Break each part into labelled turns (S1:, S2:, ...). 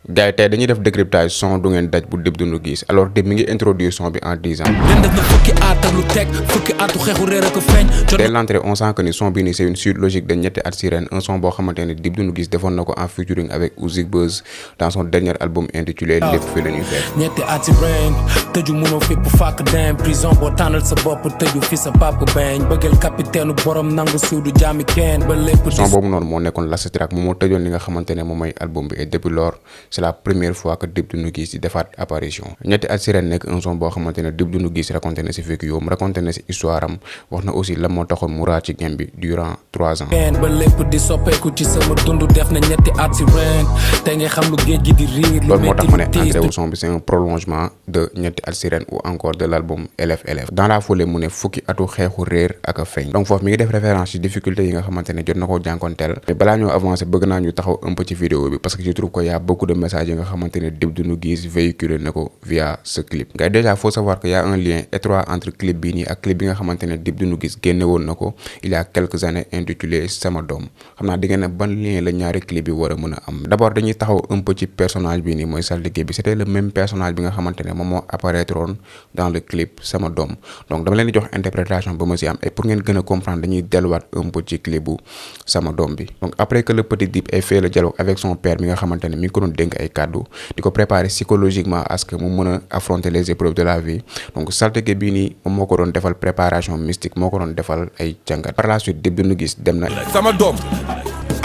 S1: gars yi tey dañuy def décryptage son du ngeen daj bu Dip Doundou Guiss alors Dip mi ngi introduire son bi en 10 ans. dès l'entrée on sent que ni son bi nii c'est une suite logique de ñetti at si ren un son boo xamante ne Dip Doundou Guiss defoon na ko en featuring avec Ouzik Buzz dans son dernier album intitulé lépp fi la ñuy fekk.
S2: ñetti at si ren tëju mënoo fépp fàkk dem prison boo tànnal sa bopp tëju fi sa papa bañ bëggal capitaine borom nangu suudu jaami kenn ba lépp.
S1: son boobu noonu moo nekkoon last track moom moo tëjoon li nga xamante ne moom mooy album bi et depuis lors c'est la première fois que Dip Doundou Guiss di defaat apparition ñetti at si ren nekk un son boo xamante ne Dip Doundou Guiss raconté na si vécu yoom raconté na si histoire am wax na aussi la moo taxoon mu raar ci game bi durant 3 ans.
S2: ba lépp di soppeeku ci sama dund def na ñetti at si ren te nga xam lu géej gi di riir.
S1: loolu moo tax ma ne entrée wu son bi c'est un prolongement de ñetti at si ren ou encore de l'album LFLF dans la foulée mu ne fukki atu xeexu réer ak a feeñ donc foofu mi ngi def référence ci difficulté yi nga xamante ne jot na ko jànkonteel mais balaa ñoo avancer bëgg naa ñu taxaw un peu ci vidéo bi parce que je trouve que y a beaucoup de messages yi nga xamante ne Dip Doundou Guiss véhiculé na ko via ce clip ngay déjà faut savoir que y a un lien étroit entre clip bii nii ak clip bi nga xamante ne Dip Doundou Guiss génne woon na ko il y a quelques années intitulé Sama Doom xam naa di ngeen ne ban lien la ñaari clip bi war a mën a am d'abord dañuy taxaw un peu ci personnage bii nii mooy saltige bi c'était le même personnage bi nga xamante ne moom moo apparaître woon dans le clip Sama Doom donc dama leen di jox interprétation ba ma si am et pour ngeen gën a comprendre dañuy delluwaat un peu ci clip bu Sama Doom bi donc après que le petit Dip ait fait le dialogue avec son père mi nga xamante ne mi ngi ko doon dénk ay kàddu di ko préparer psychologiquement à ce que mu mën a affronter les épreuves de la vie donc saltige bii nii moom moo ko doon defal préparation mystique moo ko doon defal ay jàngat par la suite Dip Doundou Guiss dem na.
S3: Sama doom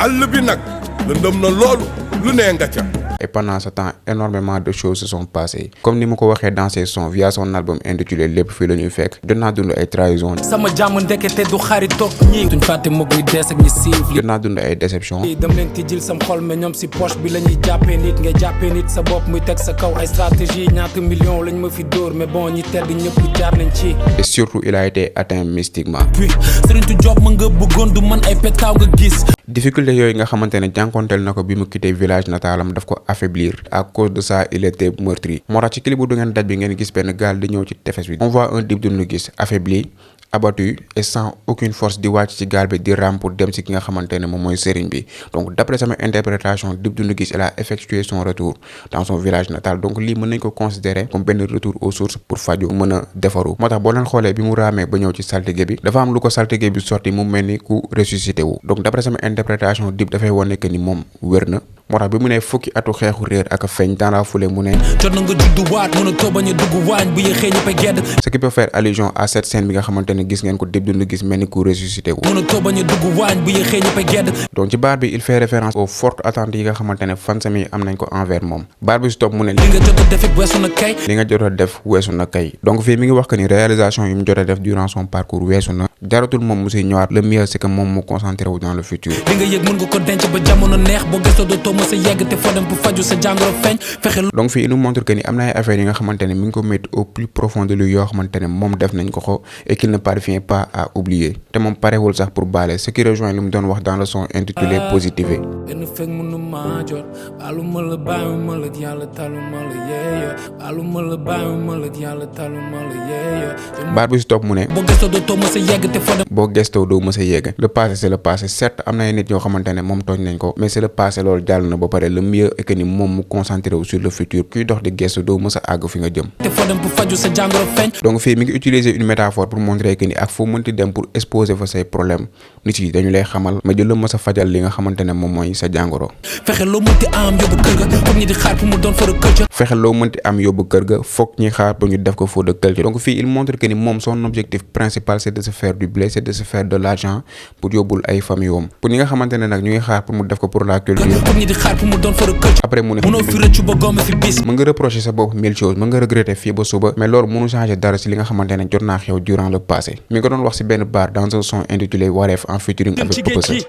S3: àll bi nag lëndëm na loolu lu nee nga ca.
S1: Et pendant ce temps énormément de choses se sont passées comme ni mu ko waxee dans ses sons via son album intitulé lépp fii la ñuy fekk jot naa dund ay trahison
S2: sama jàmm ndekete du xaritoog ñi duñ fàtte moog yi dees ak ñi siif
S1: jot naa dund ay déception
S2: dam leen tijjil sam xol mais ñoom si poche bi la ñuy jàppee nit nga jàppee nit sa bopp muy teg sa kaw ay stratégie ñaata millions lañ ma fi dóor mais bon ñi tedd ñëpp jaar nañ ci
S1: et surtout il a été atteint mystiquement
S2: puis Serigne tu Diop ma nga bëggoon du man ay pétaw nga gis
S1: difficulté yooyu nga xamante ne jànkonteel na ko bi mu quitté village natalam daf ko affaiblir à cause de ça il était meurtri moo tax ci clip bu du ngeen daj bi ngeen gis benn gaal di ñëw ci tefes bi on voit un Dip Doundou Guiss affaibli abattu et sans aucune force di wàcc ci gaal bi di ram pour dem ci ki nga xamante ne moom mooy sëriñ bi donc d'après sama interprétation Dip Doundou Guiss il a effectué son retour dans son village natal donc lii mën nañ ko considérer comme benn retour aux sources pour faju mën a defaru moo tax boo leen xoolee bi mu raamee ba ñëw ci saltige bi dafa am lu ko saltige bi sorti mu mel ni ku ressuscité wu donc d'après sama interprétation Dip dafay wane que ni moom wér na moo tax bi mu ne fukki atu xeexu réer ak a feeñ dans la foulée mu ne
S2: jot na nga juddu waat mën a toobañ a dugg waañ bu yéexee ñëppay gedd
S1: ce qui peut faire allusion à cette scène bi nga xamante ne gis ngeen ko Dip Doundou Guiss mel ni ku ressuscité wu
S2: mën a toobañ a dugg waañ bu yéexee ñëppay gedd
S1: donc ci baar bi il fait référence aux fortes attentes yi nga xamante ne fansam yi am nañ ko envers moom baar bi si topp mu ne
S2: li nga jot a def weesu na kay
S1: li nga jot a def weesu na kay donc fii mi ngi wax que ni réalisation yi mu jot a def durant son parcours weesu na jaratul moom mu siy ñëwaat le mieux c'est que moom mu concentré wu dans le futur
S2: li nga yëg mën nga ko denc ba jamono neex boo gëstoo dootoo mës a yegg te foo dem bu faju sa jàngoro feeñ fexe
S1: donc fii il nous montre que ni am na ay affaires yi nga xamante ne mi ngi ko métti au plus profond de lui yoo xamante ne moom def nañ ko et qu'il ne parvient pas à oublier te moom parewul sax pour baale ce qui rejoint li mu doon wax dans le son intitulé Positivé
S2: benn fekk mënu maa jot baalu ma la bàyyi ma la yàlla talu ma la yeeya baalu ma la bàyyi ma la yàlla talu ma la yeeya
S1: baat bi si topp mu ne
S2: boo gëstoo dootoo mës a yegg te foo dem
S1: boo gëstoo doo mës a yegg le passé c'est le passé certes am na ay nit yoo xamante ne moom tooñ nañ ko mais c'est le passé loolu jàll na ba pare le mieux est que ni moom mu concentré wu sur le futur kuy dox di gëstu doo mës a àgg fi nga jëm
S2: te foo dem bu faju sa jàngoro feeñ
S1: donc fii mi ngi utiliser une métaphore pour montrer que ni ak foo mënti dem pour exposer fa say problème nit yi dañu lay xamal mais du la mës a fajal li nga xamante ne moom mooy sa jàngoro
S2: fexe loo mënti am yóbbu kër ga foog ñi di xaar pour mu doon fa culture
S1: fexe loo mënti am yóbbu kër ga foog ñi xaar pour ñu def ko faux de culture donc fii il montre que ni moom son objectif principal c'est de se faire du blé c'est de se faire de l'argent pour yóbbul ay famille wam pour ñi nga xamante ne nag ñu ngi xaar pour mu def ko pour la culture
S2: foog ñi di xaar pour mu doon fa culture
S1: après mu ne
S2: mënoo fi rëccu ba gomme fi bis
S1: mën nga reprocher sa bopp mille choses mën nga regretter fii ba suba mais loolu mënu changer dara ci li nga xamante ne jot naa xew durant le passé mi nga doon wax ci benn bar dans un son intitulé Wareef en featuring avec Peupeuse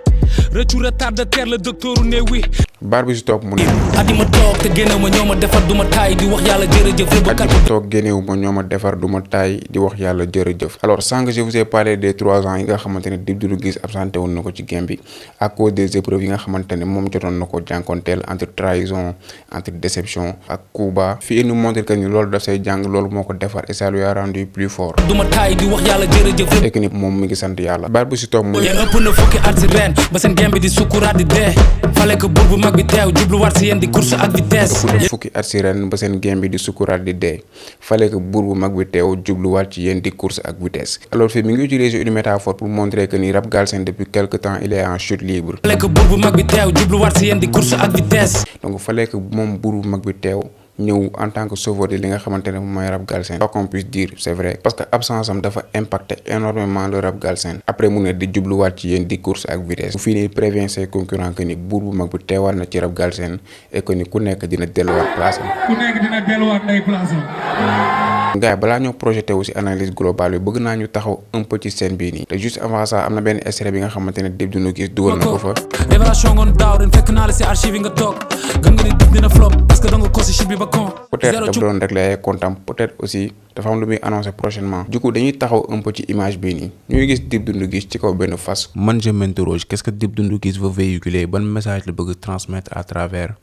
S2: rëccu retardataire le docteur ne wi
S1: bar bi ci topp mu ne
S2: adima toog te génnew ma ñoo ma defar du ma taay di wax yàlla jërëjëf
S1: adima toog génnew ma ñoo ma defar du ma taay di wax yàlla jërëjëf alors sans que je vous ai parlé des 3 ans yi nga xamante ne Dip Doundou Guiss absenté woon na ko ci game bi à cause des épreuves yi nga xamante ne moom jotoon na ko jànkonteel entre trahison entre déception ak coup bas fii il nous montre que ni loolu daf say jàng loolu moo ko defar et ça lui a rendu plus fort
S2: du ma taay di wax yàlla yàlla jërëjëf
S1: et que ni moom mi ngi sant yàlla. baat bu si toog mooy
S2: yéen ëpp na fukki at si ren ba seen gem bi di sukkuraat di dee fale que buur bu mag bi teew jubluwaat si yéen di course ak vitesse.
S1: ëpp na fukki at si ren ba seen gem bi di sukkuraat di dee fale que buur bu mag bi teew jubluwaat ci yéen di course ak vitesse. alors fii mi ngi utiliser une métaphore pour montrer que ni rap Galsen depuis quelque temps il est en chute libre.
S2: fale que buur bu mag bi teew jubluwaat si yéen di course ak vitesse.
S1: donc fallait que moom buur bu mag bi teew ñëw en tant que sauveur de li nga xamante ne mooy rap Galsen. quoi qu'on puisse dire c'est vrai parce que absence am dafa impacté énormément le rap Galsen. après mu ne di jubluwaat ci yéen di course ak vitesse. bu fii nii prévient ses concurrents que ni buur bu mag bi teewaat na ci rap Galsen et que ni ku nekk dina delluwaat place am.
S4: ku nekk dina delluwaat ay place am.
S1: gars yi balaa ñoo projeté wu si analyse globale bi bëgg naa ñu taxaw un peu ci scène bii nii te juste avant ça am na benn extrait bi nga xamante ne Dip Doundou Guiss dugal na ko fa.
S2: révélation ngoon daaw ren fekk naa la si archive yi nga toog gëm nga ni Dip dina flop parce que danga ko si shit bi ba con.
S1: peut-être daf doon régler ay comptam peut-être aussi dafa am lu muy annoncé prochainement. du coup dañuy taxaw un peu ci image bii nii ñuy gis Dip Doundou Guiss ci kaw benn fas. man je m'interroge qu'est-ce que Dip Doundou Guiss veut véhiculer ban message la bëgg transmettre à travers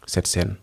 S1: cette scène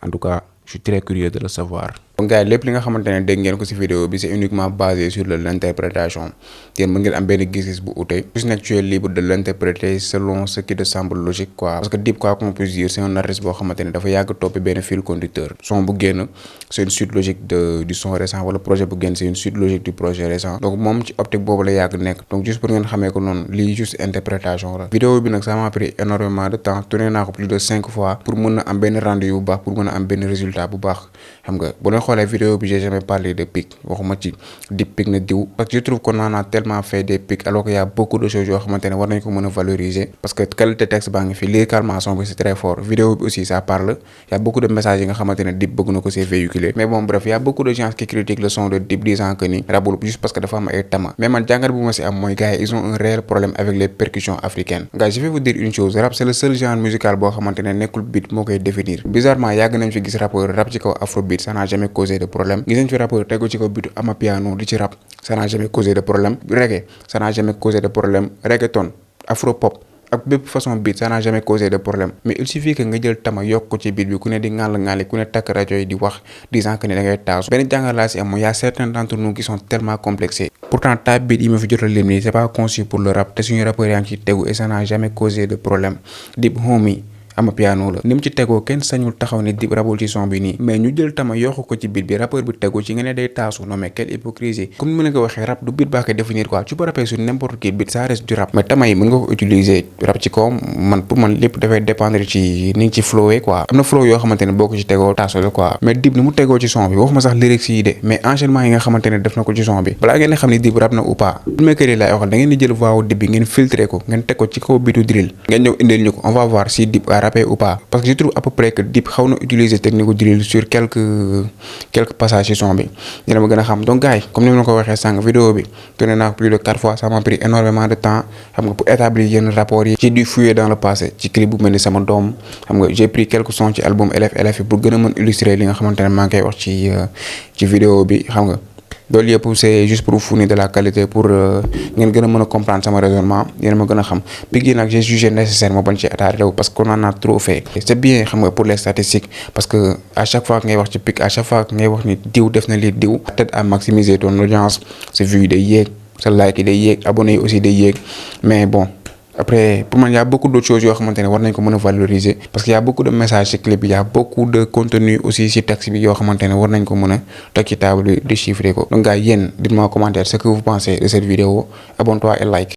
S1: en tout cas je suis très curieux de le savoir. donc gars yi lépp li nga xamante ne dégg ngeen ko ci vidéo bi c'est uniquement basé sur l'interprétation yéen mën ngeen am benn gis-gis bu ute juste nag tu es libre de l'interpréter selon ce qui te semble logique quoi parce que Dip quoi qu'on puisse dire c'est un artiste boo xamante ne dafa yàgg topp benn fil conducteur son bu génn c'est une suite logique du son récent wala projet bu génn c'est une suite logique du projet récent donc moom ci optique boobu la yàgg nekk donc juste pour ngeen xamee ko noonu lii juste interprétation la vidéo bi nag ça m'a pris énormément de temps tourné naa ko plus de 5 fois pour mën a am benn rendu bu baax pour mën a am benn résultat bu baax xam nga xoolee vidéo bi j'ai jamais parlé de pic waxuma ci Dip pic na diw parce que je trouve qu'on en a tellement fait des pics alors qu'il y a beaucoup de choses yoo xamante ne war nañ ko mën a valoriser parce que qualité texte baa ngi fi lyricalement son bi c'est très fort vidéo bi aussi ça parle il y a beaucoup de messages yi nga xamante ne Dip bëgg na ko see véhiculer mais bon bref il y a beaucoup de gens qui critiquent le son de Dip disant que ni rabul juste parce que dafa am ay tama mais man jàngat bu ma si am mooy gars yi ils ont un réel problème avec les percussions africaines gars je vais vous dire une chose rap c'est le seul genre musical boo xamante ne nekkul beat moo koy définir bizarrement yàgg nañ fi gis rappeur rap ci kaw afrobeat ça n'a jamais causé de problème gis nañ fi rappeur tegu ci kaw bitu amapiano di ci rap ça n'a jamais causé de problème reggae ça n'a jamais causé de problème reggaeton afropop ak bépp façon beat ça n'a jamais causé de problème mais il suffit que nga jël tama yokk ko ci beat bi ku ne di ŋàll-ŋàlli ku ne takk rajo yi di wax disant que ne da ngay taasu benn jàngal laa si am mooy y a certains d'entre nous qui sont tellement complexés pourtant type beat yi ma fi jot a lim nii c'est pas conçu pour le rap te suñu rappeurs yaa ngi ci tegu et ça n'a jamais causé de problème Dip homie amapiano la ni mu ci tegoo kenn sañul taxaw ne Dip rabul ci son bi nii mais ñu jël tama yokk ko ci beat bi rappeur bi tegoo ci nga ne day taasu non mais quelle hypocrisie comme ni ma leen ko waxee rap du beat baa koy définir quoi tu peux rapper sur n'importe quel beat ça reste du rap mais tama yi mën nga ko utiliser rap ci kawam man pour man lépp dafay dépendre ci ni nga ci flowé quoi am na flow yoo xamante ne boo ko ci tegoo taasu la quoi mais Dip ni mu tegoo ci son bi waxuma sax lyrics yi de mais enchaînement yi nga xamante ne def na ko ci son bi balaa ngeen xam ne Dip rap na ou pas filmmaker yi laay waxal da ngeen di jël voix Dip bi ngeen filtrer ko ngeen teg ko ci kaw beatu drill ngeen ñëw indil ñu ko on va voir si Dip a rappé ou pas je trouve à peu près que Dip xaw na utiliser technique drill sur quelques passages ci son bi dina ma gën a xam donc gars yi comme ni ma ko waxee sànq vidéo bi tourné naa plus de 4 fois ça m'a pris énormément de temps xam nga pour établir yenn rapports yi j'ai dû fouiller dans le passé ci clip bu mel ni sama doom xam nga j'ai pris quelques sons ci album LF pour gën a mën illustrer li nga xamante ne maa ngi koy wax ci vidéo bi xam nga loolu yëpp c'est juste pour vous fournir de la qualité pour ngeen gën a mën a comprendre sama raisonnement yéen ma gën a xam pic yi nag j'ai jugé nécessaire ma bañ ci attardé wu parce qu'on en a trop fait c'est bien xam nga pour les statistiques parce que à chaque fois ngay wax ci pic à chaque fois ngay wax ni diw def na lii diw peut-être à maximiser ton audience sa vue yi day yéeg sa like yi day yéeg abonné yi aussi day yéeg mais bon après pour moi il y a beaucoup d'autres choses yoo xamante ne war nañ ko mën a valoriser parce que y a beaucoup de messages ci clip bi y a beaucoup de contenu aussi ci texte bi yoo xamante ne war nañ ko mën a teg ci table bi déchiffrer ko donc gars yéen dites-moi en commentaire ce que vous pensez de cette vidéo abonne-toi et like